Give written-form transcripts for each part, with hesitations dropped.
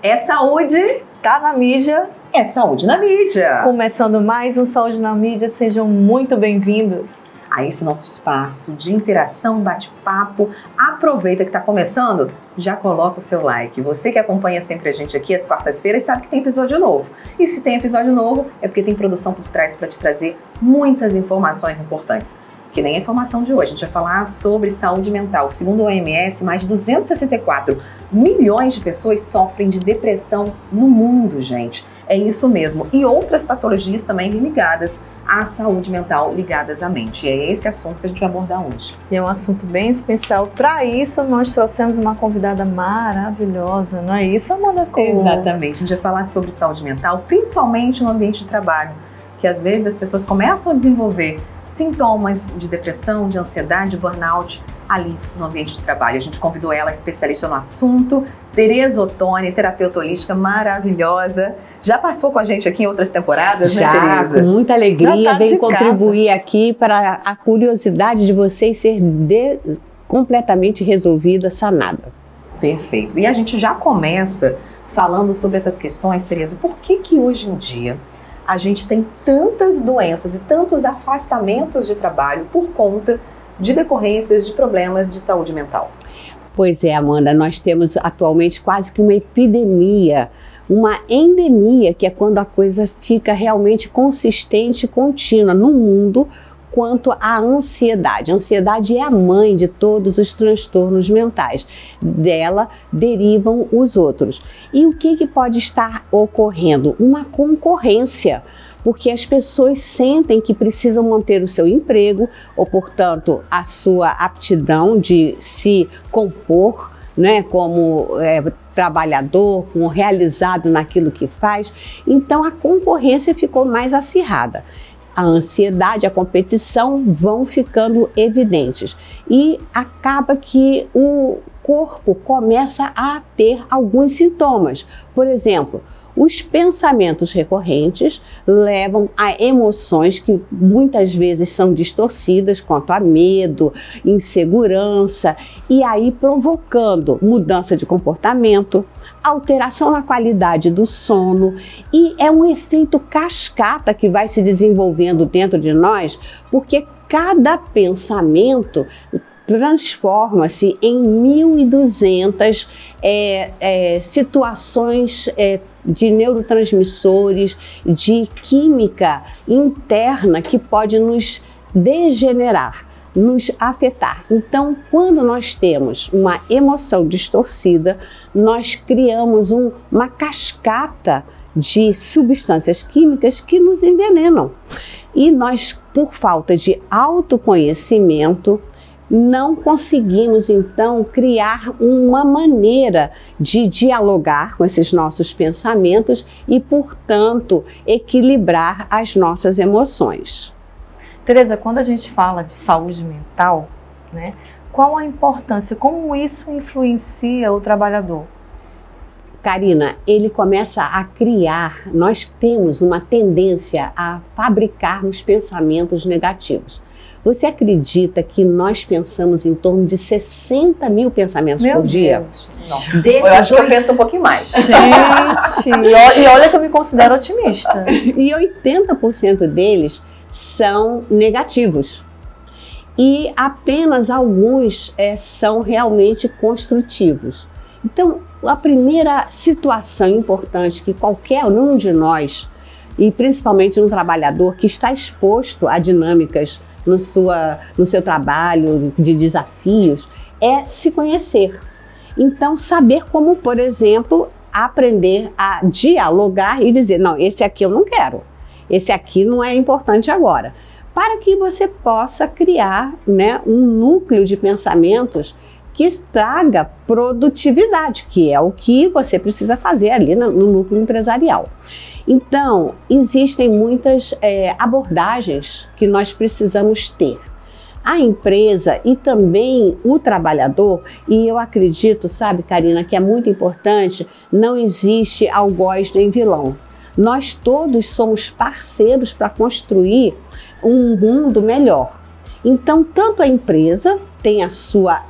É saúde, Tá na mídia. é saúde na mídia. Começando mais um Saúde na Mídia, sejam muito bem-vindos. A esse nosso espaço de interação, bate-papo. Aproveita que está começando, já coloca o seu like. Você que acompanha sempre a gente aqui às quartas-feiras sabe que tem episódio novo. E se tem episódio novo, é porque tem produção por trás para te trazer muitas informações importantes. Que nem a informação de hoje, a gente vai falar sobre saúde mental. Segundo a OMS, mais de 264 milhões de pessoas sofrem de depressão no mundo, gente. É isso mesmo. E outras patologias também ligadas à saúde mental, ligadas à mente. E é esse assunto que a gente vai abordar hoje. E é um assunto bem especial. Para isso, nós trouxemos uma convidada maravilhosa, não é isso, Amanda Couto? Exatamente. A gente vai falar sobre saúde mental, principalmente no ambiente de trabalho. Que às vezes as pessoas começam a desenvolver sintomas de depressão, de ansiedade, de burnout ali no ambiente de trabalho. A gente convidou ela, especialista no assunto, Tereza Ottoni, terapeuta holística maravilhosa. Já participou com a gente aqui em outras temporadas, né, Tereza? Com muita alegria, vem contribuir aqui para a curiosidade de vocês ser completamente resolvida, sanada. Perfeito. E a gente já começa falando sobre essas questões, Tereza. Por que hoje em dia a gente tem tantas doenças e tantos afastamentos de trabalho por conta de decorrências de problemas de saúde mental? Pois é, Amanda, nós temos atualmente quase que uma epidemia, uma endemia, que é quando a coisa fica realmente consistente e contínua no mundo, quanto à ansiedade. A ansiedade é a mãe de todos os transtornos mentais. Dela derivam os outros. E o que pode estar ocorrendo? Uma concorrência, porque as pessoas sentem que precisam manter o seu emprego, ou, portanto, a sua aptidão de se compor, né, como trabalhador, como realizado naquilo que faz. Então, a concorrência ficou mais acirrada. A ansiedade, a competição vão ficando evidentes e acaba que o corpo começa a ter alguns sintomas. Por exemplo, os pensamentos recorrentes levam a emoções que muitas vezes são distorcidas quanto a medo, insegurança, e aí provocando mudança de comportamento, alteração na qualidade do sono, e é um efeito cascata que vai se desenvolvendo dentro de nós, porque cada pensamento transforma-se em 1.200 situações de neurotransmissores, de química interna que pode nos degenerar, nos afetar. Então, quando nós temos uma emoção distorcida, nós criamos uma cascata de substâncias químicas que nos envenenam. E nós, por falta de autoconhecimento, não conseguimos, então, criar uma maneira de dialogar com esses nossos pensamentos e, portanto, equilibrar as nossas emoções. Tereza, quando a gente fala de saúde mental, né, qual a importância, como isso influencia o trabalhador? Karina, ele começa a criar, nós temos uma tendência a fabricarmos pensamentos negativos. Você acredita que nós pensamos em torno de 60 mil pensamentos por dia? Eu acho que eu penso um pouquinho mais. Gente, e olha que eu me considero otimista. E 80% deles são negativos. E apenas alguns são realmente construtivos. Então, a primeira situação importante que qualquer um de nós, e principalmente um trabalhador que está exposto a dinâmicas no seu trabalho, de desafios, é se conhecer. Então, saber como, por exemplo, aprender a dialogar e dizer, não, esse aqui eu não quero, esse aqui não é importante agora. Para que você possa criar, né, um núcleo de pensamentos que traga produtividade, que é o que você precisa fazer ali no núcleo empresarial. Então, existem muitas abordagens que nós precisamos ter. A empresa e também o trabalhador, e eu acredito, sabe, Karina, que é muito importante, não existe algoz nem vilão. Nós todos somos parceiros para construir um mundo melhor. Então, tanto a empresa tem a sua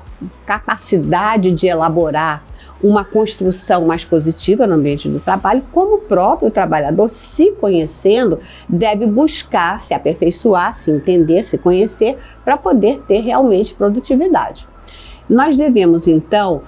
capacidade de elaborar uma construção mais positiva no ambiente do trabalho, como o próprio trabalhador, se conhecendo, deve buscar se aperfeiçoar, se entender, se conhecer, para poder ter realmente produtividade. Nós devemos, então,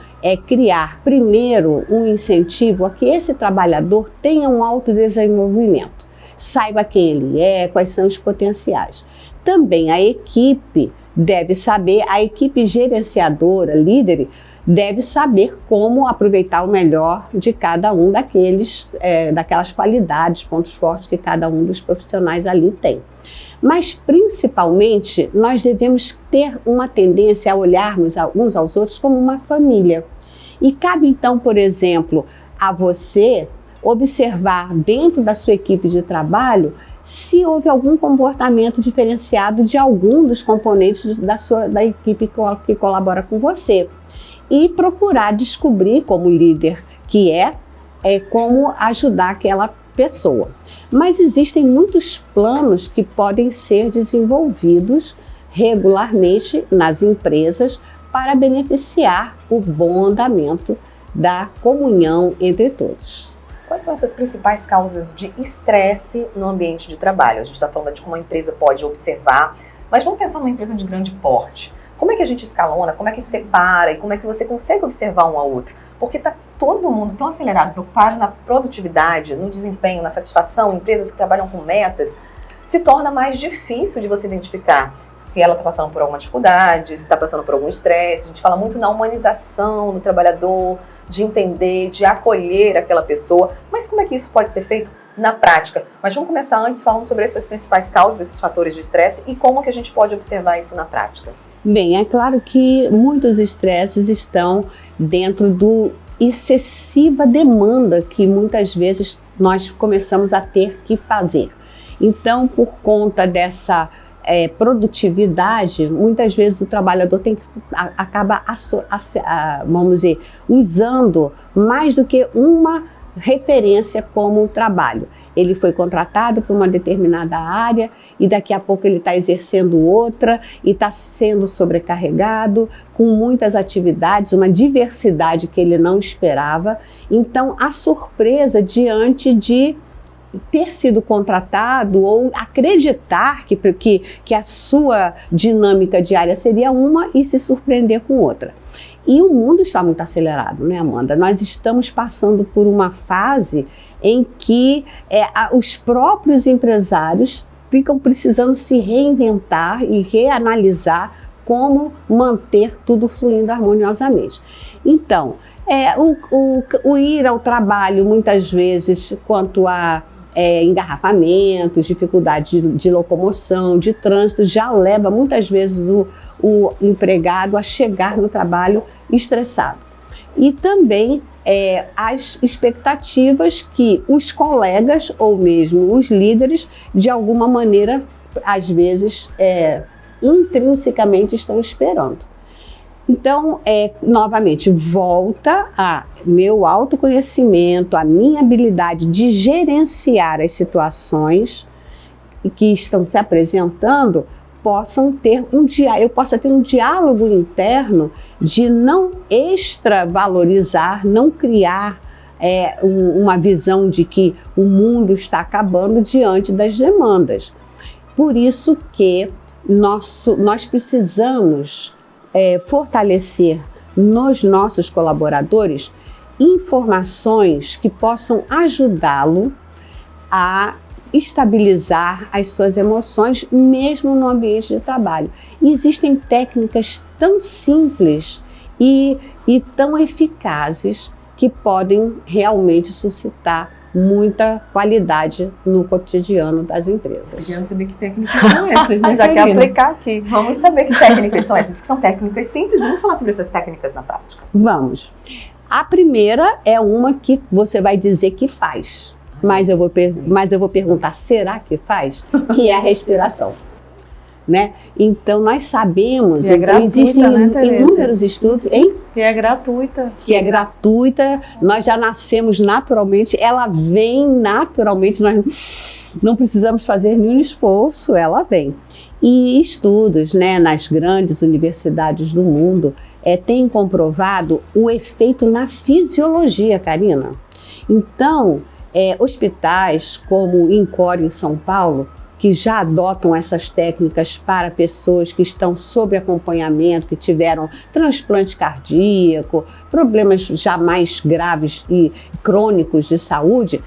criar primeiro um incentivo a que esse trabalhador tenha um autodesenvolvimento, saiba quem ele é, quais são os potenciais. Também a equipe deve saber, a equipe gerenciadora, líder, deve saber como aproveitar o melhor de cada um daquelas qualidades, pontos fortes que cada um dos profissionais ali tem. Mas, principalmente, nós devemos ter uma tendência a olharmos uns aos outros como uma família. E cabe, então, por exemplo, a você observar dentro da sua equipe de trabalho se houve algum comportamento diferenciado de algum dos componentes da equipe que colabora com você. E procurar descobrir, como líder que como ajudar aquela pessoa. Mas existem muitos planos que podem ser desenvolvidos regularmente nas empresas para beneficiar o bom andamento da comunhão entre todos. Quais são essas principais causas de estresse no ambiente de trabalho? A gente está falando de como a empresa pode observar, mas vamos pensar numa empresa de grande porte. Como é que a gente escalona, como é que separa e como é que você consegue observar um ao outro? Porque está todo mundo tão acelerado, preocupado na produtividade, no desempenho, na satisfação, empresas que trabalham com metas, se torna mais difícil de você identificar se ela está passando por alguma dificuldade, se está passando por algum estresse. A gente fala muito na humanização do trabalhador, de entender, de acolher aquela pessoa, mas como é que isso pode ser feito na prática? Mas vamos começar antes falando sobre essas principais causas, esses fatores de estresse e como que a gente pode observar isso na prática. Bem, é claro que muitos estresses estão dentro do excessiva demanda que muitas vezes nós começamos a ter que fazer. Então, por conta dessa produtividade, muitas vezes o trabalhador acaba vamos dizer, usando mais do que uma referência como trabalho. Ele foi contratado para uma determinada área e daqui a pouco ele está exercendo outra e está sendo sobrecarregado com muitas atividades, uma diversidade que ele não esperava. Então, a surpresa diante de ter sido contratado ou acreditar que a sua dinâmica diária seria uma e se surpreender com outra. E o mundo está muito acelerado, né, Amanda? Nós estamos passando por uma fase em que os próprios empresários ficam precisando se reinventar e reanalisar como manter tudo fluindo harmoniosamente. Então, o ir ao trabalho, muitas vezes, quanto a engarrafamentos, dificuldade de locomoção, de trânsito, já leva muitas vezes o empregado a chegar no trabalho estressado. E também as expectativas que os colegas ou mesmo os líderes, de alguma maneira, às vezes, intrinsecamente estão esperando. Então, novamente, volta a meu autoconhecimento, a minha habilidade de gerenciar as situações que estão se apresentando, eu possa ter um diálogo interno de não extravalorizar, não criar uma visão de que o mundo está acabando diante das demandas. Por isso que nós precisamos fortalecer nos nossos colaboradores informações que possam ajudá-lo a estabilizar as suas emoções, mesmo no ambiente de trabalho. E existem técnicas tão simples e tão eficazes que podem realmente suscitar muita qualidade no cotidiano das empresas. Queremos saber que técnicas são essas, né, Já quer aplicar aqui. Vamos saber que técnicas são essas, que são técnicas simples. Vamos falar sobre essas técnicas na prática. Vamos. A primeira é uma que você vai dizer que faz, mas eu vou perguntar, será que faz? Que é a respiração. Né? Então, nós sabemos, existem inúmeros estudos, que é gratuita. Que é gratuita, nós já nascemos naturalmente, ela vem naturalmente, nós não precisamos fazer nenhum esforço, ela vem. E estudos, né, nas grandes universidades do mundo têm comprovado o efeito na fisiologia, Karina. Então, hospitais como o INCOR em São Paulo, que já adotam essas técnicas para pessoas que estão sob acompanhamento, que tiveram transplante cardíaco, problemas já mais graves e crônicos de saúde,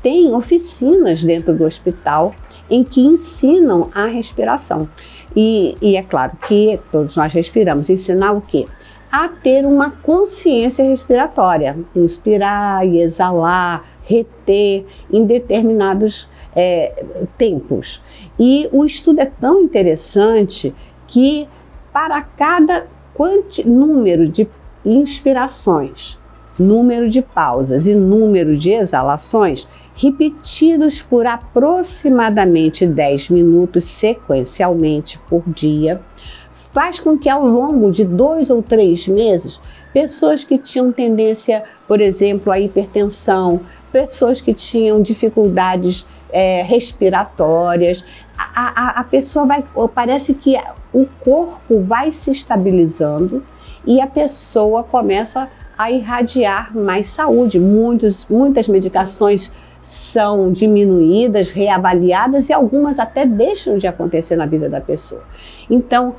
tem oficinas dentro do hospital em que ensinam a respiração. E é claro que todos nós respiramos. Ensinar o quê? A ter uma consciência respiratória. Inspirar e exalar, reter em determinados tempos. E o estudo é tão interessante que para cada número de inspirações, número de pausas e número de exalações, repetidos por aproximadamente 10 minutos sequencialmente por dia, faz com que ao longo de 2 ou 3 meses, pessoas que tinham tendência, por exemplo, à hipertensão, pessoas que tinham dificuldades respiratórias, a pessoa parece que o corpo vai se estabilizando e a pessoa começa a irradiar mais saúde. Muitas medicações são diminuídas, reavaliadas e algumas até deixam de acontecer na vida da pessoa. Então,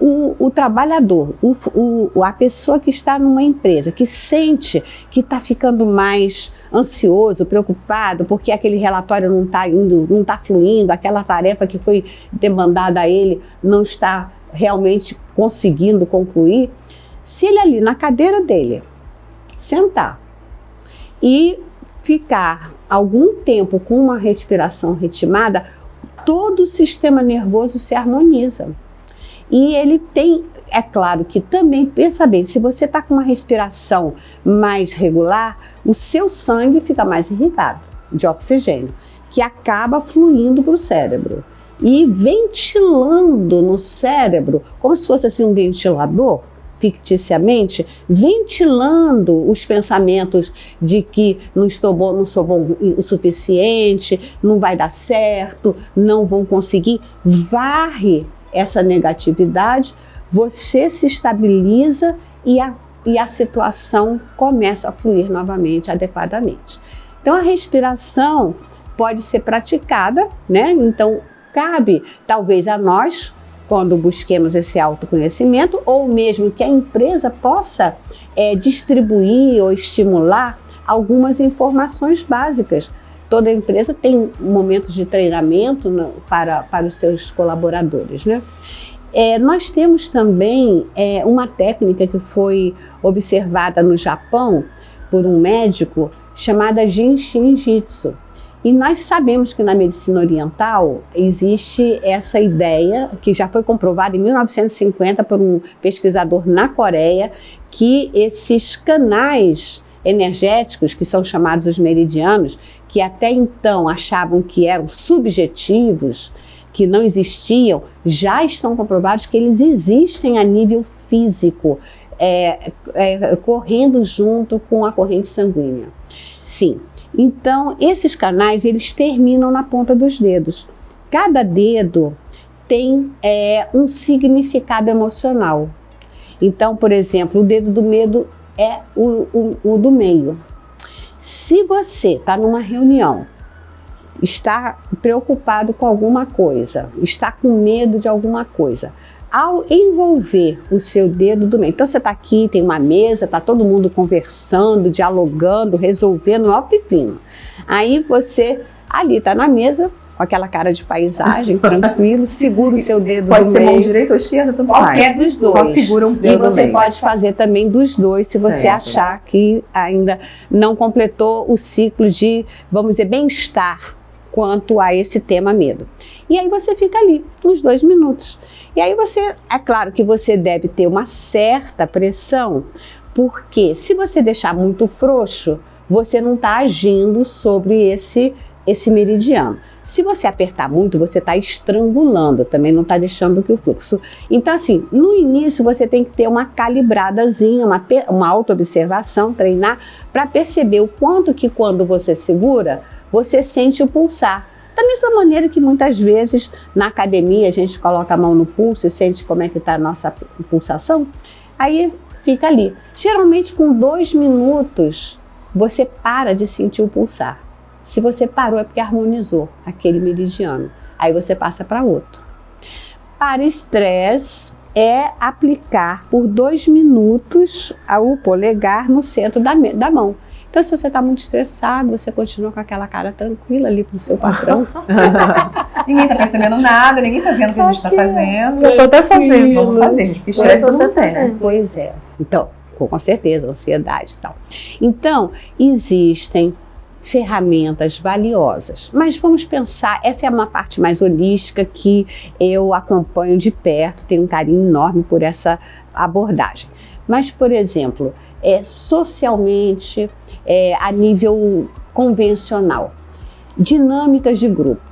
o trabalhador, a pessoa que está numa empresa, que sente que está ficando mais ansioso, preocupado, porque aquele relatório não está indo, não está fluindo, aquela tarefa que foi demandada a ele não está realmente conseguindo concluir, se ele ali na cadeira dele sentar e ficar algum tempo com uma respiração ritmada, todo o sistema nervoso se harmoniza. E ele tem, é claro que também, pensa bem, se você está com uma respiração mais regular, o seu sangue fica mais irrigado de oxigênio, que acaba fluindo para o cérebro e ventilando no cérebro, como se fosse assim um ventilador, ficticiamente, ventilando os pensamentos de que não sou bom o suficiente, não vai dar certo, não vão conseguir, varre essa negatividade, você se estabiliza e a situação começa a fluir novamente, adequadamente. Então a respiração pode ser praticada, né? Então cabe talvez a nós, quando busquemos esse autoconhecimento, ou mesmo que a empresa possa distribuir ou estimular algumas informações básicas. Toda empresa tem momentos de treinamento para os seus colaboradores, né? Nós temos também uma técnica que foi observada no Japão por um médico chamada Jinshin Jitsu. E nós sabemos que na medicina oriental existe essa ideia, que já foi comprovada em 1950 por um pesquisador na Coreia, que esses canais energéticos, que são chamados os meridianos, que até então achavam que eram subjetivos, que não existiam, já estão comprovados que eles existem a nível físico, correndo junto com a corrente sanguínea. Sim. Então, esses canais, eles terminam na ponta dos dedos. Cada dedo tem um significado emocional. Então, por exemplo, o dedo do medo é o do meio. Se você está numa reunião, está preocupado com alguma coisa, está com medo de alguma coisa, ao envolver o seu dedo do meio, então você está aqui, tem uma mesa, está todo mundo conversando, dialogando, resolvendo, ó pepino. Aí você ali está na mesa, com aquela cara de paisagem, tranquilo, segura o seu dedo pode do ser meio. mão direita ou esquerda, tanto Qualquer faz. dos dois. Só segura um dedo E você do meio. pode fazer também dos dois, se você Certo. achar que ainda não completou o ciclo de, vamos dizer, bem-estar quanto a esse tema medo. E aí você fica ali, uns 2 minutos. E aí é claro que você deve ter uma certa pressão, porque se você deixar muito frouxo, você não está agindo sobre esse meridiano. Se você apertar muito, você está estrangulando, também não está deixando que o fluxo. Então, assim, no início você tem que ter uma calibradazinha, uma auto-observação, treinar, para perceber o quanto que quando você segura, você sente o pulsar. Da mesma maneira que muitas vezes na academia a gente coloca a mão no pulso e sente como é que está a nossa pulsação, Aí fica ali. Geralmente com 2 minutos você para de sentir o pulsar. Se você parou é porque harmonizou aquele meridiano. Aí você passa para outro. Para estresse é aplicar por 2 minutos o polegar no centro da mão. Então, se você está muito estressado, você continua com aquela cara tranquila ali para o seu patrão. Ninguém está percebendo nada, ninguém está vendo o que a gente está fazendo. Eu estou até fazendo. Vamos fazer, gente, porque estresse não tem, né? Pois é. Então, com certeza, ansiedade e tal. Então, existem ferramentas valiosas. Mas vamos pensar, essa é uma parte mais holística que eu acompanho de perto, tenho um carinho enorme por essa abordagem. Mas, por exemplo, socialmente, a nível convencional, dinâmicas de grupo.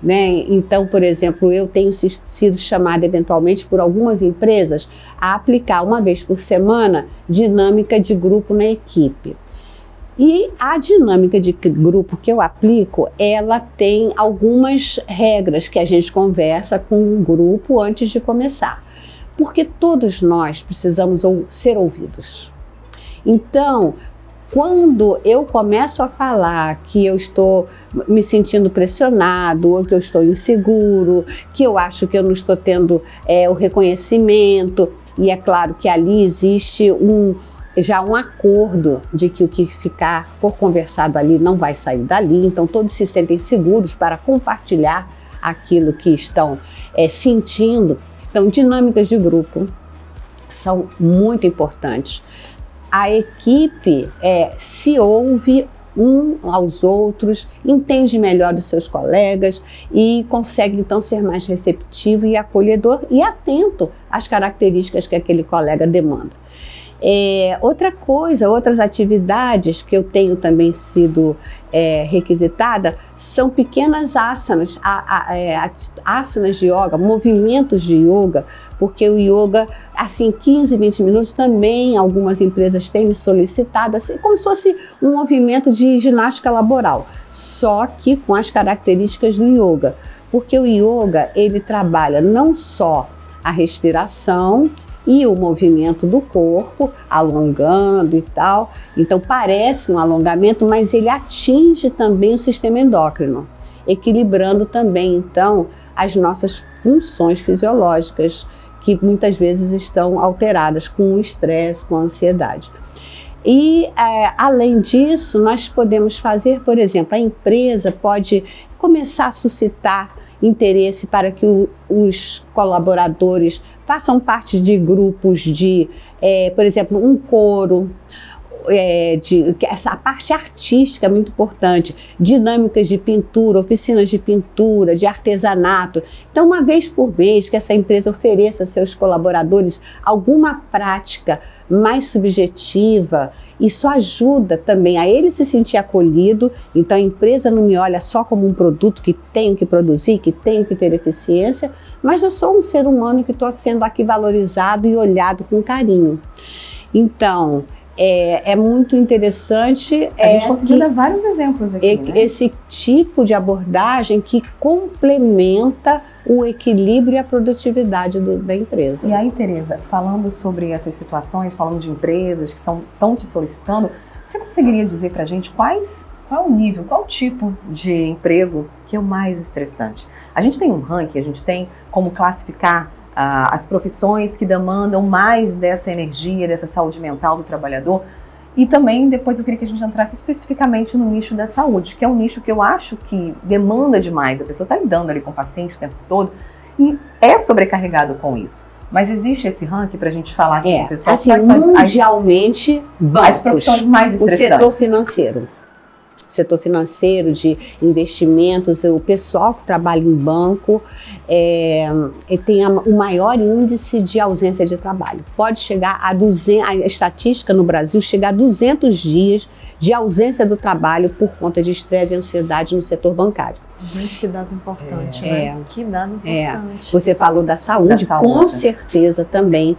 Né? Então, por exemplo, eu tenho sido chamada eventualmente por algumas empresas a aplicar uma vez por semana dinâmica de grupo na equipe. E a dinâmica de grupo que eu aplico, ela tem algumas regras que a gente conversa com o grupo antes de começar. Porque todos nós precisamos ser ouvidos. Então, quando eu começo a falar que eu estou me sentindo pressionado, ou que eu estou inseguro, que eu acho que eu não estou tendo o reconhecimento, e é claro que ali existe já um acordo de que o que for conversado ali não vai sair dali, então todos se sentem seguros para compartilhar aquilo que estão sentindo. Então, dinâmicas de grupo são muito importantes. A equipe se ouve um aos outros, entende melhor os seus colegas e consegue então ser mais receptivo e acolhedor e atento às características que aquele colega demanda. Outras atividades que eu tenho também sido requisitada são pequenas asanas, asanas de yoga, movimentos de yoga, porque o yoga, assim, 15, 20 minutos também algumas empresas têm me solicitado, assim, como se fosse um movimento de ginástica laboral, só que com as características do yoga, porque o yoga, ele trabalha não só a respiração e o movimento do corpo, alongando e tal. Então parece um alongamento, mas ele atinge também o sistema endócrino, equilibrando também, então, as nossas funções fisiológicas, que muitas vezes estão alteradas com o estresse, com a ansiedade. E, além disso, nós podemos fazer, por exemplo, a empresa pode começar a suscitar interesse para que os colaboradores façam parte de grupos de, por exemplo, um coro, essa parte artística é muito importante, dinâmicas de pintura, oficinas de pintura, de artesanato. Então, uma vez por mês que essa empresa ofereça aos seus colaboradores alguma prática mais subjetiva, isso ajuda também a ele se sentir acolhido. Então a empresa não me olha só como um produto que tenho que produzir, que tenho que ter eficiência, mas eu sou um ser humano que estou sendo aqui valorizado e olhado com carinho. Então, é muito interessante. A gente conseguiu dar vários exemplos aqui, né? Esse tipo de abordagem que complementa o equilíbrio e a produtividade da empresa. E aí, Tereza, falando sobre essas situações, falando de empresas que estão te solicitando, você conseguiria dizer pra gente qual o nível, qual o tipo de emprego que é o mais estressante? A gente tem um ranking, a gente tem como classificar as profissões que demandam mais dessa energia, dessa saúde mental do trabalhador. E também, depois eu queria que a gente entrasse especificamente no nicho da saúde, que é um nicho que eu acho que demanda demais. A pessoa está lidando ali com o paciente o tempo todo e é sobrecarregado com isso. Mas existe esse ranking para a gente falar aqui com o pessoal? Assim, mundialmente, as profissões mais estressantes. O setor financeiro. Setor financeiro, de investimentos, o pessoal que trabalha em banco tem o maior índice de ausência de trabalho. Pode chegar a 200, a estatística no Brasil chega a 200 dias de ausência do trabalho por conta de estresse e ansiedade no setor bancário. Gente, que dado importante, né? Que dado importante. Você falou da saúde, com certeza também.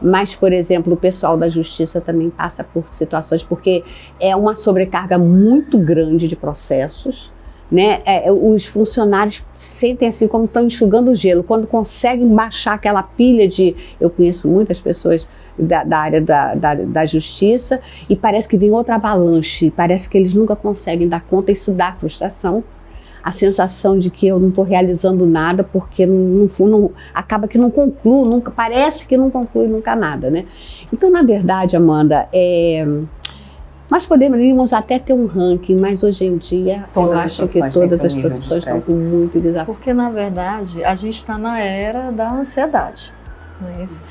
Mas, por exemplo, o pessoal da justiça também passa por situações, porque é uma sobrecarga muito grande de processos, né? Os funcionários sentem assim como estão enxugando o gelo, quando conseguem baixar aquela pilha de... Eu conheço muitas pessoas da área da justiça e parece que vem outra avalanche, parece que eles nunca conseguem dar conta, isso dá frustração, a sensação de que eu não estou realizando nada porque acaba que não concluo, nunca, parece que não conclui nunca nada, né? Então, na verdade, Amanda, nós poderíamos até ter um ranking, mas hoje em dia eu acho que todas as profissões estão com muito desafio. Porque, na verdade, a gente está na era da ansiedade, não é isso?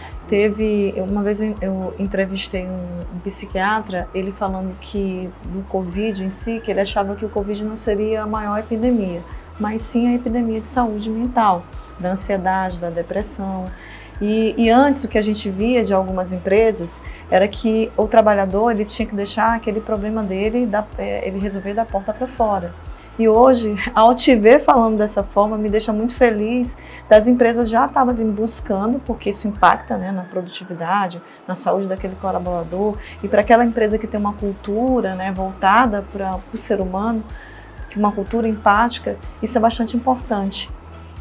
Uma vez eu entrevistei um psiquiatra, ele falando que do Covid em si, que ele achava que o Covid não seria a maior epidemia, mas sim a epidemia de saúde mental, da ansiedade, da depressão. E antes o que a gente via de algumas empresas era que o trabalhador ele tinha que deixar aquele problema dele, ele resolver da porta para fora. E hoje, ao te ver falando dessa forma, me deixa muito feliz das empresas já estavam buscando, porque isso impacta, né, na produtividade, na saúde daquele colaborador, e para aquela empresa que tem uma cultura, né, voltada para o ser humano, uma cultura empática, isso é bastante importante.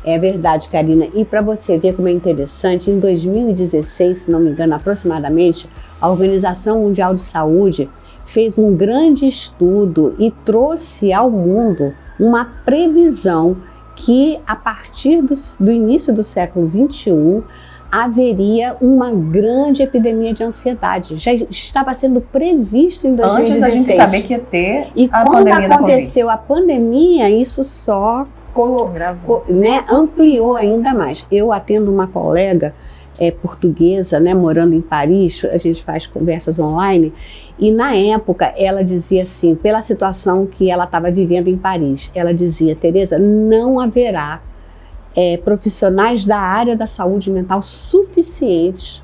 É verdade, Karina. E para você ver como é interessante, em 2016, se não me engano, aproximadamente, a Organização Mundial de Saúde fez um grande estudo e trouxe ao mundo uma previsão que, a partir do início do século XXI, haveria uma grande epidemia de ansiedade. Já estava sendo previsto em 2016. Antes da gente saber que ia ter e a quando aconteceu a pandemia, isso só ampliou ainda mais. Eu atendo uma colega portuguesa, né, morando em Paris, a gente faz conversas online, e na época ela dizia assim, pela situação que ela estava vivendo em Paris, ela dizia: Tereza, não haverá profissionais da área da saúde mental suficientes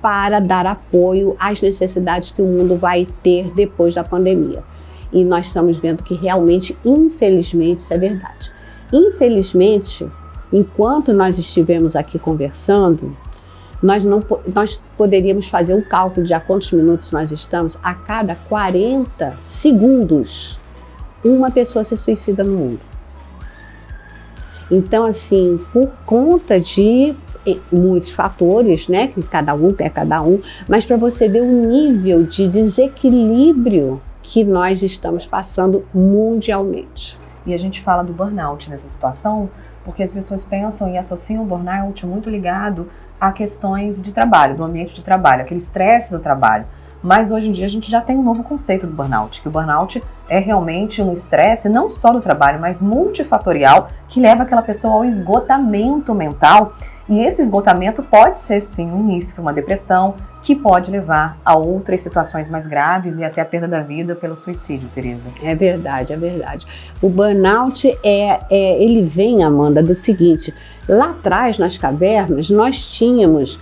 para dar apoio às necessidades que o mundo vai ter depois da pandemia. E nós estamos vendo que realmente, infelizmente, isso é verdade. Infelizmente, enquanto nós estivemos aqui conversando, nós poderíamos fazer um cálculo de a quantos minutos nós estamos. A cada 40 segundos, uma pessoa se suicida no mundo. Então, assim, por conta de muitos fatores, né, que cada um, mas para você ver o nível de desequilíbrio que nós estamos passando mundialmente. E a gente fala do burnout nessa situação, porque as pessoas pensam e associam o burnout muito ligado a questões de trabalho, do ambiente de trabalho, aquele estresse do trabalho. Mas hoje em dia a gente já tem um novo conceito do burnout, que o burnout é realmente um estresse não só do trabalho, mas multifatorial, que leva aquela pessoa ao esgotamento mental. E esse esgotamento pode ser sim um início para uma depressão, que pode levar a outras situações mais graves e até a perda da vida pelo suicídio, Tereza. É verdade, é verdade. O burnout, ele vem, Amanda, do seguinte: lá atrás, nas cavernas, nós tínhamos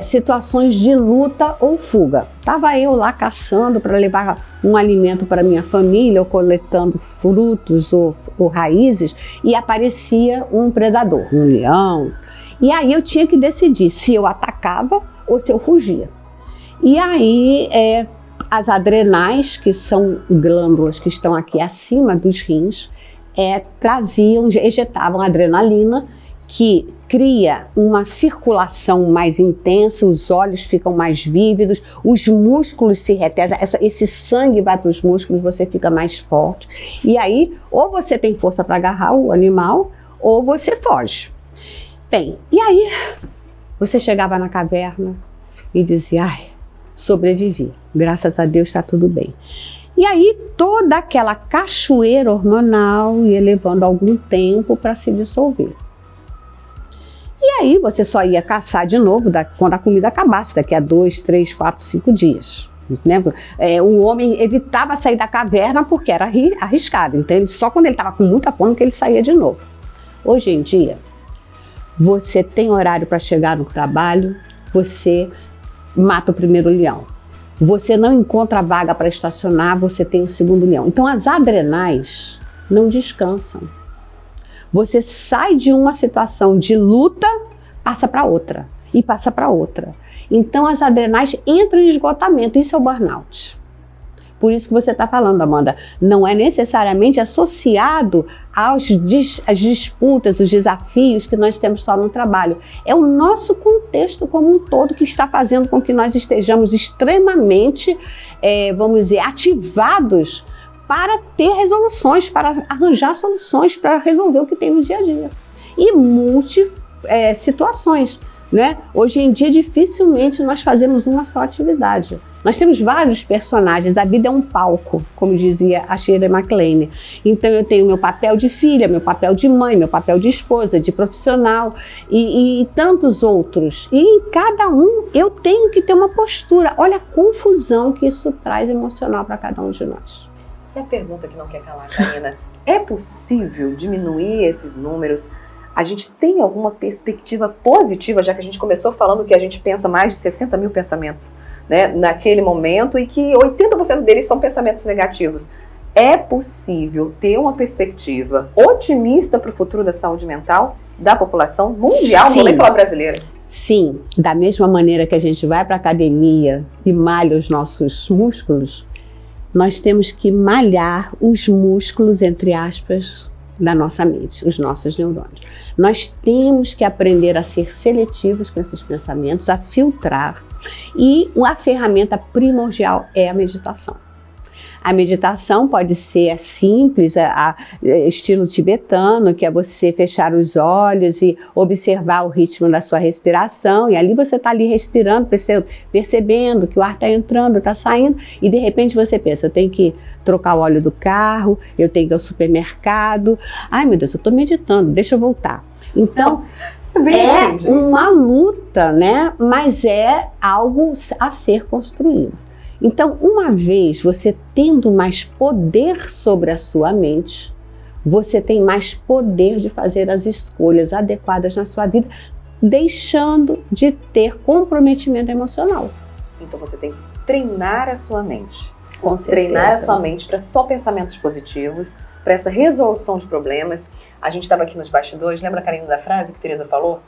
situações de luta ou fuga. Estava eu lá caçando para levar um alimento para minha família, ou coletando frutos ou raízes, e aparecia um predador, um leão. E aí eu tinha que decidir se eu atacava ou se eu fugia. E aí as adrenais, que são glândulas que estão aqui acima dos rins, ejetavam adrenalina, que cria uma circulação mais intensa, os olhos ficam mais vívidos, os músculos se retesam, esse sangue vai para os músculos, você fica mais forte. E aí, ou você tem força para agarrar o animal, ou você foge. Bem, e aí você chegava na caverna e dizia: ai, sobrevivi, graças a Deus está tudo bem. E aí toda aquela cachoeira hormonal ia levando algum tempo para se dissolver. E aí você só ia caçar de novo quando a comida acabasse, daqui a 2, 3, 4, 5 dias. Né? O homem evitava sair da caverna porque era arriscado, entende? Só quando ele estava com muita fome que ele saía de novo. Hoje em dia, você tem horário para chegar no trabalho, você mata o primeiro leão. Você não encontra vaga para estacionar, você tem o segundo leão. Então as adrenais não descansam. Você sai de uma situação de luta, passa para outra e passa para outra. Então as adrenais entram em esgotamento, isso é o burnout. Por isso que você está falando, Amanda, não é necessariamente associado às disputas, os desafios que nós temos só no trabalho. É o nosso contexto como um todo que está fazendo com que nós estejamos extremamente, vamos dizer, ativados para ter resoluções, para arranjar soluções, para resolver o que tem no dia a dia. E situações, né? Hoje em dia, dificilmente nós fazemos uma só atividade. Nós temos vários personagens, a vida é um palco, como dizia a Shirley MacLaine. Então eu tenho meu papel de filha, meu papel de mãe, meu papel de esposa, de profissional e tantos outros. E em cada um eu tenho que ter uma postura. Olha a confusão que isso traz emocional para cada um de nós. E a pergunta que não quer calar, Karina, é possível diminuir esses números? A gente tem alguma perspectiva positiva, já que a gente começou falando que a gente pensa mais de 60 mil pensamentos, né, naquele momento e que 80% deles são pensamentos negativos. É possível ter uma perspectiva otimista para o futuro da saúde mental da população mundial, não vou nem falar brasileira? Sim, da mesma maneira que a gente vai para a academia e malha os nossos músculos, nós temos que malhar os músculos, entre aspas, da nossa mente, os nossos neurônios. Nós temos que aprender a ser seletivos com esses pensamentos, a filtrar, e a ferramenta primordial é a meditação. A meditação pode ser simples, estilo tibetano, que é você fechar os olhos e observar o ritmo da sua respiração, e ali você está ali respirando, percebendo que o ar está entrando, está saindo, e de repente você pensa, eu tenho que trocar o óleo do carro, eu tenho que ir ao supermercado, ai meu Deus, eu estou meditando, deixa eu voltar. Então, é uma luta, né? Mas é algo a ser construído. Então, uma vez você tendo mais poder sobre a sua mente, você tem mais poder de fazer as escolhas adequadas na sua vida, deixando de ter comprometimento emocional. Então você tem que treinar a sua mente. Com certeza. Treinar a sua mente para só pensamentos positivos, para essa resolução de problemas. A gente estava aqui nos bastidores, lembra, Karina, da frase que a Tereza falou?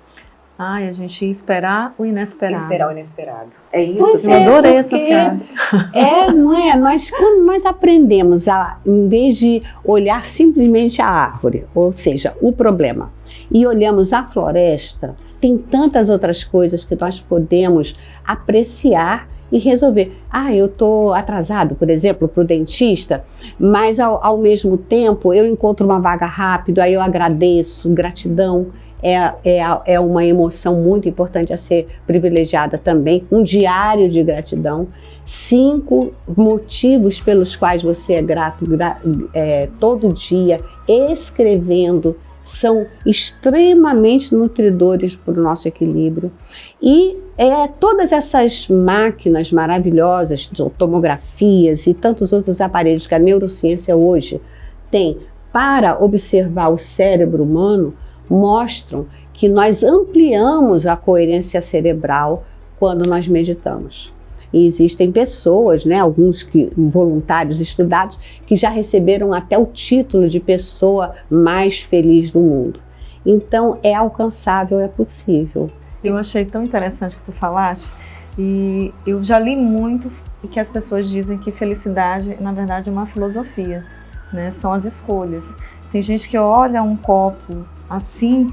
Ai, a gente ia esperar o inesperado. Esperar o inesperado. É isso. Pois eu adorei essa frase. Não é? Quando nós aprendemos a, em vez de olhar simplesmente a árvore, ou seja, o problema, e olhamos a floresta, tem tantas outras coisas que nós podemos apreciar e resolver. Eu estou atrasado, por exemplo, para o dentista, mas ao mesmo tempo eu encontro uma vaga rápido, aí eu agradeço, gratidão. É uma emoção muito importante a ser privilegiada também. Um diário de gratidão. 5 motivos pelos quais você é grato todo dia, escrevendo, são extremamente nutridores para o nosso equilíbrio. E todas essas máquinas maravilhosas, tomografias e tantos outros aparelhos que a neurociência hoje tem para observar o cérebro humano, mostram que nós ampliamos a coerência cerebral quando nós meditamos. E existem pessoas, né, alguns voluntários estudados, que já receberam até o título de pessoa mais feliz do mundo. Então, é alcançável, é possível. Eu achei tão interessante que tu falaste, e eu já li muito que as pessoas dizem que felicidade, na verdade, é uma filosofia, né? São as escolhas. Tem gente que olha um copo assim,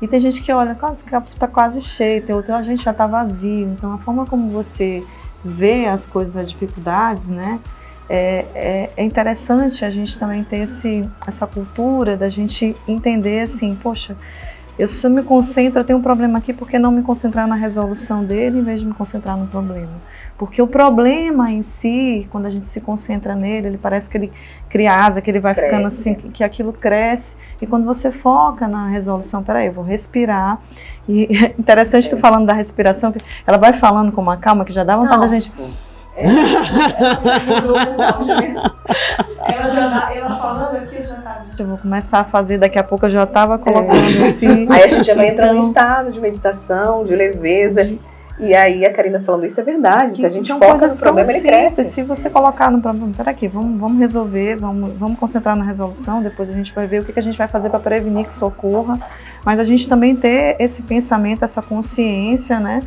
e tem gente que olha, quase que está quase cheio, tem outra, a gente já está vazio. Então, a forma como você vê as coisas, as dificuldades, né? É interessante a gente também ter essa cultura da gente entender assim, poxa, se eu me concentro, eu tenho um problema aqui, por que não me concentrar na resolução dele em vez de me concentrar no problema? Porque o problema em si, quando a gente se concentra nele, ele parece que ele cria asa, que ele vai ficando assim, que aquilo cresce. E quando você foca na resolução, peraí, eu vou respirar. E é interessante tu falando da respiração, que ela vai falando com uma calma que já dá vontade da gente... Ela falando aqui, eu já estava. Eu vou começar a fazer, daqui a pouco eu já estava colocando assim. Aí a gente já vai entrando em estado de meditação, de leveza. E aí a Karina falando isso é verdade. Se a gente foca no problema, ele cresce. Se você colocar no problema, peraí, vamos resolver, vamos concentrar na resolução, depois a gente vai ver o que a gente vai fazer para prevenir que isso ocorra. Mas a gente também ter esse pensamento, essa consciência, né?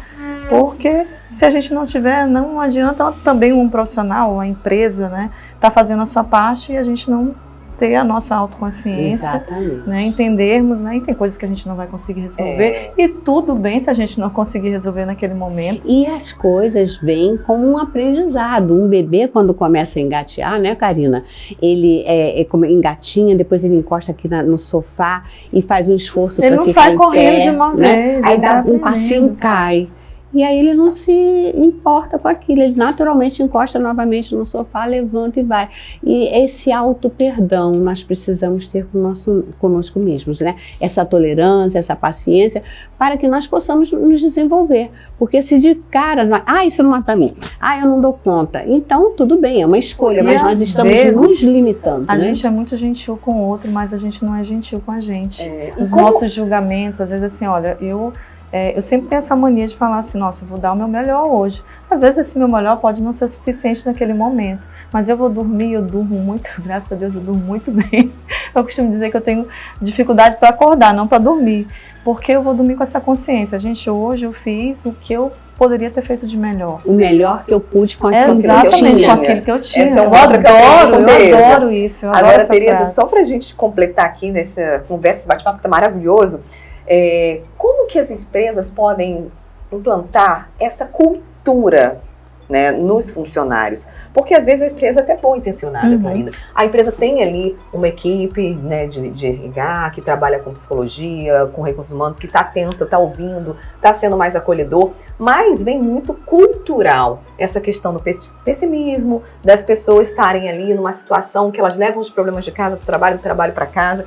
Porque se a gente não tiver, não adianta também um profissional, uma empresa, né, tá fazendo a sua parte e a gente não ter a nossa autoconsciência, Exatamente. né, entendermos, né, e tem coisas que a gente não vai conseguir resolver, e tudo bem se a gente não conseguir resolver naquele momento. E as coisas vêm como um aprendizado. Um bebê, quando começa a engatear, né, Karina? Ele engatinha, depois ele encosta aqui no sofá e faz um esforço para ficar Ele não sai em correndo pé, de uma né? vez. Aí ele dá tá um passinho, aprendendo. cai. E aí ele não se importa com aquilo, ele naturalmente encosta novamente no sofá, levanta e vai. E esse auto-perdão nós precisamos ter conosco mesmos, né? Essa tolerância, essa paciência, para que nós possamos nos desenvolver. Porque se de cara, isso não é para mim, eu não dou conta. Então, tudo bem, é uma escolha, E mas nós às estamos vezes, nos limitando. A né? gente é muito gentil com o outro, mas a gente não é gentil com a gente. Os como- nossos julgamentos, às vezes assim, olha, eu sempre tenho essa mania de falar assim, nossa, eu vou dar o meu melhor hoje. Às vezes esse meu melhor pode não ser suficiente naquele momento, mas eu vou dormir, eu durmo muito, graças a Deus eu durmo muito bem. Eu costumo dizer que eu tenho dificuldade para acordar, não para dormir, porque eu vou dormir com essa consciência. Gente, hoje eu fiz o que eu poderia ter feito de melhor. O melhor que eu pude com aquilo Exatamente, que eu tinha. com aquilo que eu tinha. Essa é eu uma outra que eu tenho com Tereza. adoro isso, eu adoro Agora, essa Tereza, frase. só pra gente completar aqui nessa conversa, esse bate-papo que tá maravilhoso, como que as empresas podem implantar essa cultura, né, nos funcionários? Porque às vezes a empresa é até boa intencionada, Karina. A empresa tem ali uma equipe, né, de RH que trabalha com psicologia, com recursos humanos, que está atenta, está ouvindo, está sendo mais acolhedor, mas vem muito cultural essa questão do pessimismo, das pessoas estarem ali numa situação que elas levam os problemas de casa para o trabalho, do trabalho para casa.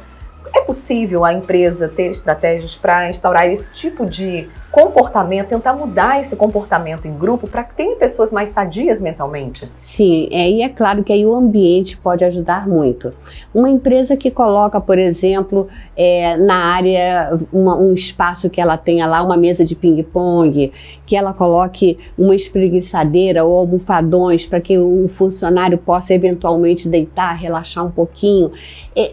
É possível a empresa ter estratégias para instaurar esse tipo de comportamento, tentar mudar esse comportamento em grupo para que tenha pessoas mais sadias mentalmente? Sim, e é claro que aí o ambiente pode ajudar muito. Uma empresa que coloca, por exemplo, na área um espaço que ela tenha lá, uma mesa de ping-pong, que ela coloque uma espreguiçadeira ou almofadões para que o funcionário possa eventualmente deitar, relaxar um pouquinho.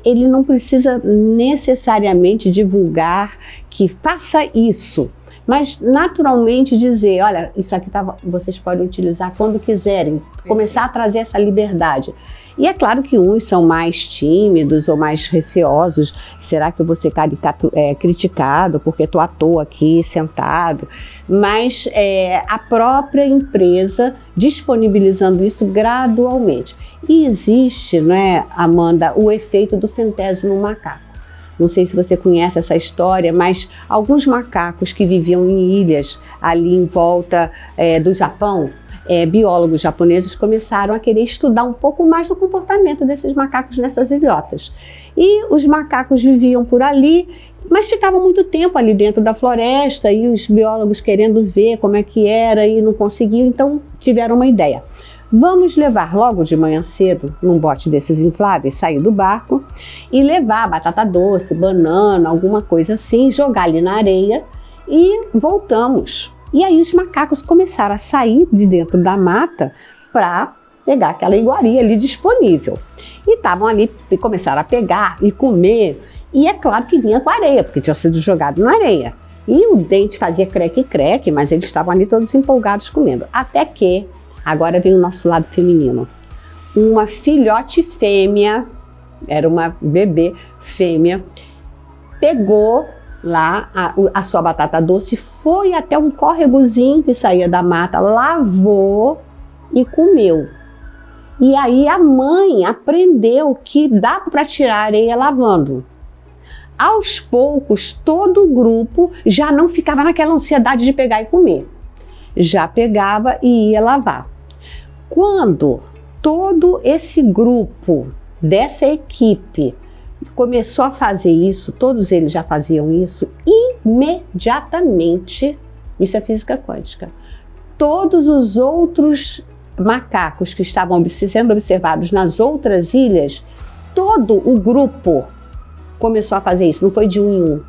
Ele não precisa necessariamente divulgar que faça isso, mas naturalmente dizer, olha, isso aqui vocês podem utilizar quando quiserem, começar a trazer essa liberdade. E é claro que uns são mais tímidos ou mais receosos. Será que eu vou ser criticado porque estou à toa aqui sentado? Mas a própria empresa disponibilizando isso gradualmente. E existe, não é, Amanda, o efeito do 100º macaco. Não sei se você conhece essa história, mas alguns macacos que viviam em ilhas ali em volta do Japão, biólogos japoneses começaram a querer estudar um pouco mais do comportamento desses macacos nessas ilhotas. E os macacos viviam por ali, mas ficavam muito tempo ali dentro da floresta e os biólogos querendo ver como é que era e não conseguiam, então tiveram uma ideia. Vamos levar logo de manhã cedo, num bote desses infláveis, sair do barco e levar batata doce, banana, alguma coisa assim, jogar ali na areia e voltamos. E aí os macacos começaram a sair de dentro da mata para pegar aquela iguaria ali disponível. E estavam ali, e começaram a pegar e comer. E é claro que vinha com areia, porque tinha sido jogado na areia. E o dente fazia creque-creque, mas eles estavam ali todos empolgados comendo. Até que, agora vem o nosso lado feminino. Uma filhote fêmea, era uma bebê fêmea, pegou lá a sua batata doce, foi até um córregozinho que saía da mata, lavou e comeu. E aí a mãe aprendeu que dá para tirar a areia lavando. Aos poucos, todo o grupo já não ficava naquela ansiedade de pegar e comer. Já pegava e ia lavar. Quando todo esse grupo dessa equipe começou a fazer isso, todos eles já faziam isso, imediatamente, isso é física quântica, todos os outros macacos que estavam sendo observados nas outras ilhas, todo o grupo começou a fazer isso, não foi de um em um.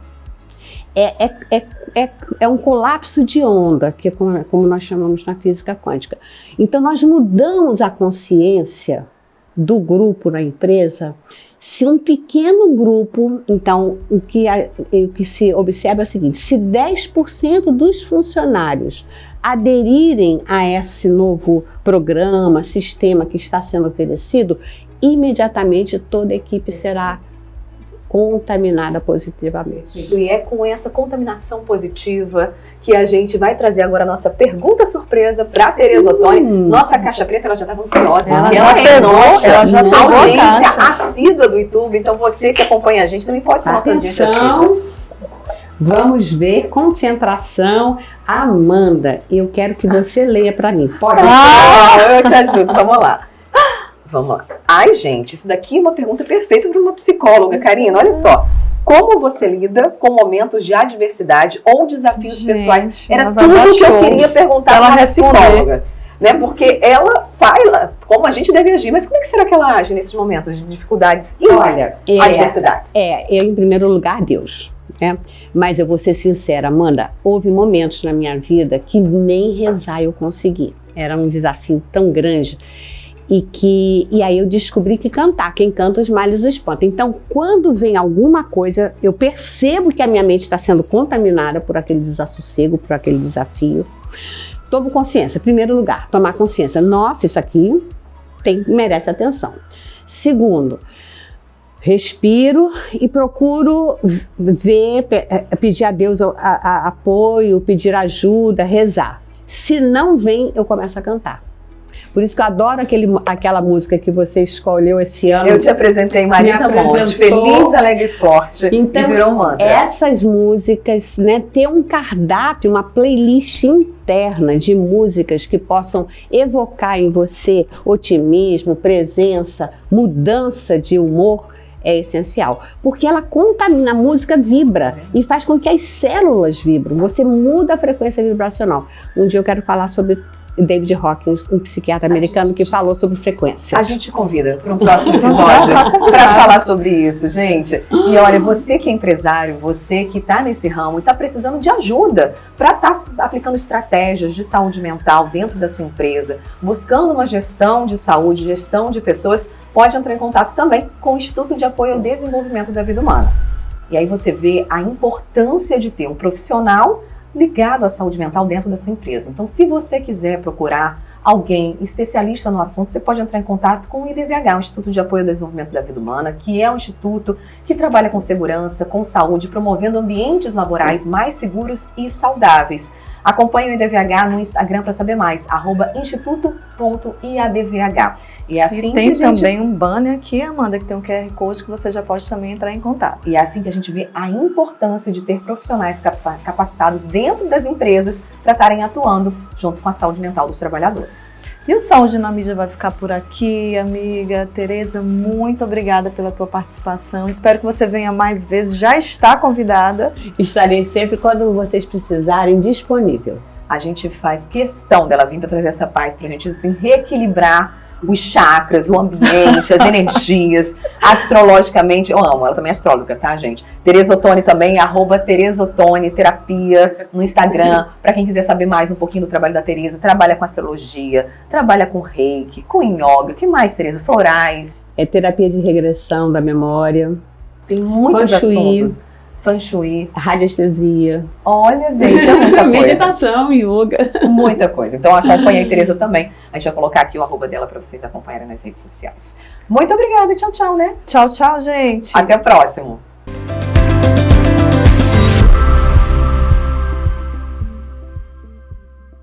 É um colapso de onda, que é como nós chamamos na física quântica. Então nós mudamos a consciência do grupo na empresa, se um pequeno grupo, então o que se observa é o seguinte, se 10% dos funcionários aderirem a esse novo programa, sistema que está sendo oferecido, imediatamente toda a equipe será contaminada positivamente. E é com essa contaminação positiva que a gente vai trazer agora a nossa pergunta surpresa para a Tereza Ottoni. Nossa caixa preta, ela já estava ansiosa. Ela já pegou a audiência assídua do YouTube. Então você que acompanha a gente também pode ser nossa audiência assídua. Vamos ver, concentração. Amanda, eu quero que você leia para mim. Pode? Eu te ajudo, vamos lá. Vamos lá. Ai, gente, isso daqui é uma pergunta perfeita para uma psicóloga, Karina. Olha só. Como você lida com momentos de adversidade ou desafios pessoais? Era tudo que eu queria perguntar para a psicóloga. Né? Porque ela fala como a gente deve agir, mas como é que será que ela age nesses momentos de dificuldades e adversidades? Eu, em primeiro lugar, Deus. Né? Mas eu vou ser sincera, Amanda, houve momentos na minha vida que nem rezar eu consegui. Era um desafio tão grande. E aí eu descobri que cantar, quem canta os males espanta. Então, quando vem alguma coisa, eu percebo que a minha mente está sendo contaminada por aquele desassossego, por aquele desafio. Tomo consciência, em primeiro lugar, tomar consciência. Nossa, isso aqui merece atenção. Segundo, respiro e procuro ver, pedir a Deus apoio, pedir ajuda, rezar. Se não vem, eu começo a cantar. Por isso que eu adoro aquela música que você escolheu esse ano. Eu te apresentei Marisa Monte, Feliz, Alegre e Forte, então, e virou um mantra. Essas músicas, né, ter um cardápio, uma playlist interna de músicas que possam evocar em você otimismo, presença, mudança de humor, é essencial. Porque ela contamina, a música vibra e faz com que as células vibram. Você muda a frequência vibracional. Um dia eu quero falar sobre David Hawkins, um psiquiatra americano que falou sobre frequências. A gente convida para um próximo episódio para falar sobre isso, gente. E olha, você que é empresário, você que está nesse ramo e está precisando de ajuda para estar aplicando estratégias de saúde mental dentro da sua empresa, buscando uma gestão de saúde, gestão de pessoas, pode entrar em contato também com o Instituto de Apoio ao Desenvolvimento da Vida Humana. E aí você vê a importância de ter um profissional ligado à saúde mental dentro da sua empresa. Então, se você quiser procurar alguém especialista no assunto, você pode entrar em contato com o IDVH, o Instituto de Apoio ao Desenvolvimento da Vida Humana, que é um instituto que trabalha com segurança, com saúde, promovendo ambientes laborais mais seguros e saudáveis. Acompanhe o IDVH no Instagram para saber mais, @instituto.iadvh. E é assim e tem que a gente... também um banner aqui, Amanda, que tem um QR Code que você já pode também entrar em contato. E é assim que a gente vê a importância de ter profissionais capacitados dentro das empresas para estarem atuando junto com a saúde mental dos trabalhadores. E o Saúde na Mídia vai ficar por aqui, amiga. Tereza, muito obrigada pela tua participação. Espero que você venha mais vezes. Já está convidada. Estarei sempre, quando vocês precisarem, disponível. A gente faz questão dela vir para trazer essa paz para a gente assim, reequilibrar os chakras, o ambiente, as energias, astrologicamente. Eu amo, ela também é astróloga, tá, gente? Tereza Ottoni também, @Tereza Ottoni Terapia no Instagram, para quem quiser saber mais um pouquinho do trabalho da Tereza. Trabalha com astrologia, trabalha com reiki, com yoga, o que mais, Tereza? Florais. É terapia de regressão da memória. Tem muitos assuntos. Feng Shui, radiestesia. Olha, gente, é muita coisa. Meditação, yoga. Muita coisa. Então acompanhe a Tereza também. A gente vai colocar aqui o @ dela para vocês acompanharem nas redes sociais. Muito obrigada, tchau, tchau, né? Tchau, tchau, gente. Até o próximo.